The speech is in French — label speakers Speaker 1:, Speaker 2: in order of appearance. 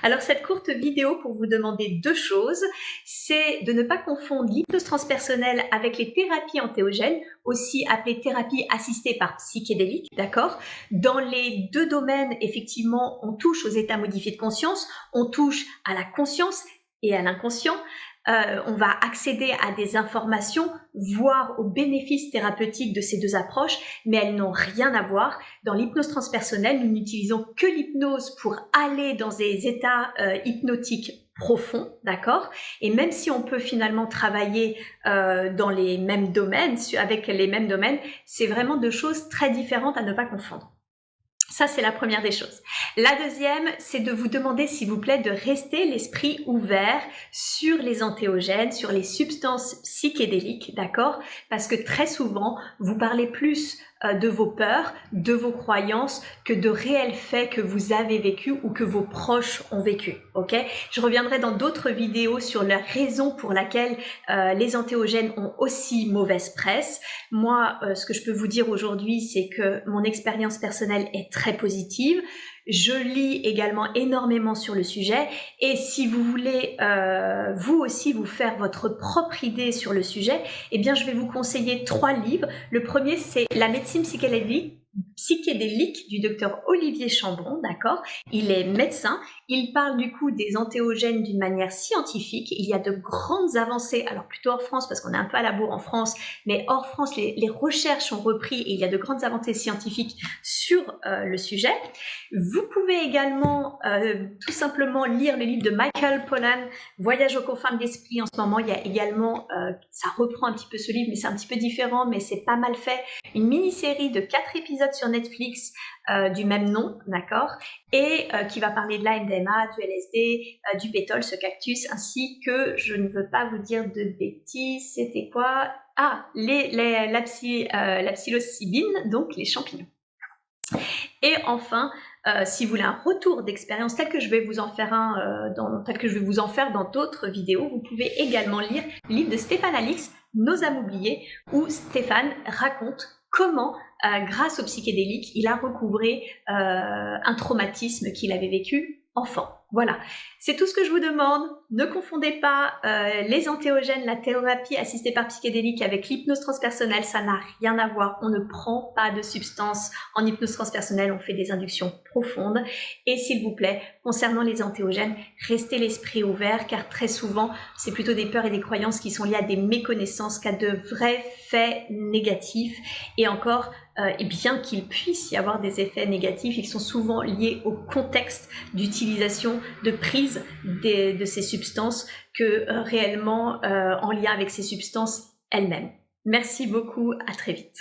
Speaker 1: Alors cette courte vidéo pour vous demander deux choses, c'est de ne pas confondre l'hypnose transpersonnelle avec les thérapies entéogènes, aussi appelées thérapies assistées par psychédéliques, d'accord? Dans les deux domaines, effectivement, on touche aux états modifiés de conscience, on touche à la conscience et à l'inconscient. On va accéder à des informations, voire aux bénéfices thérapeutiques de ces deux approches, mais elles n'ont rien à voir. Dans l'hypnose transpersonnelle, nous n'utilisons que l'hypnose pour aller dans des états hypnotiques profonds, d'accord? Et même si on peut finalement travailler dans les mêmes domaines, avec les mêmes domaines, c'est vraiment deux choses très différentes à ne pas confondre. Ça, c'est la première des choses. La deuxième, c'est de vous demander, s'il vous plaît, de rester l'esprit ouvert sur les entéogènes, sur les substances psychédéliques, d'accord? Parce que très souvent, vous parlez plus de vos peurs, de vos croyances, que de réels faits que vous avez vécus ou que vos proches ont vécu, ok? Je reviendrai dans d'autres vidéos sur la raison pour laquelle les entéogènes ont aussi mauvaise presse. Moi, ce que je peux vous dire aujourd'hui, c'est que mon expérience personnelle est très positive. Je lis également énormément sur le sujet et si vous voulez vous aussi vous faire votre propre idée sur le sujet, eh bien je vais vous conseiller 3 livres. Le premier, c'est La médecine psychédélique du docteur Olivier Chambon, d'accord? Il est médecin, il parle du coup des entéogènes d'une manière scientifique. Il y a de grandes avancées, alors plutôt hors France parce qu'on est un peu à la bourre en France, mais hors France, les recherches ont repris et il y a de grandes avancées scientifiques sur le sujet. Vous pouvez également tout simplement lire le livre de Michael Pollan, Voyage aux confins de l'esprit. En ce moment, il y a également, ça reprend un petit peu ce livre, mais c'est un petit peu différent, mais c'est pas mal fait, une mini-série de 4 épisodes sur Netflix du même nom, d'accord, et qui va parler de la MDMA, du LSD, du pétole, ce cactus, ainsi que, je ne veux pas vous dire de bêtises, c'était quoi? Ah, la psilocybine, donc les champignons. Et enfin, si vous voulez un retour d'expérience tel que je vais vous en faire dans d'autres vidéos, vous pouvez également lire le livre de Stéphane Alix, Nos âmes oubliées, où Stéphane raconte comment, grâce au psychédélique, il a recouvré un traumatisme qu'il avait vécu enfant. Voilà, c'est tout ce que je vous demande. Ne confondez pas les entéogènes, la thérapie assistée par psychédélique avec l'hypnose transpersonnelle, ça n'a rien à voir. On ne prend pas de substance en hypnose transpersonnelle, on fait des inductions profondes. Et s'il vous plaît, concernant les entéogènes, restez l'esprit ouvert car très souvent, c'est plutôt des peurs et des croyances qui sont liées à des méconnaissances qu'à de vrais faits négatifs. Et encore, et bien qu'il puisse y avoir des effets négatifs, ils sont souvent liés au contexte d'utilisation, de prise de ces substances que réellement en lien avec ces substances elles-mêmes. Merci beaucoup, à très vite.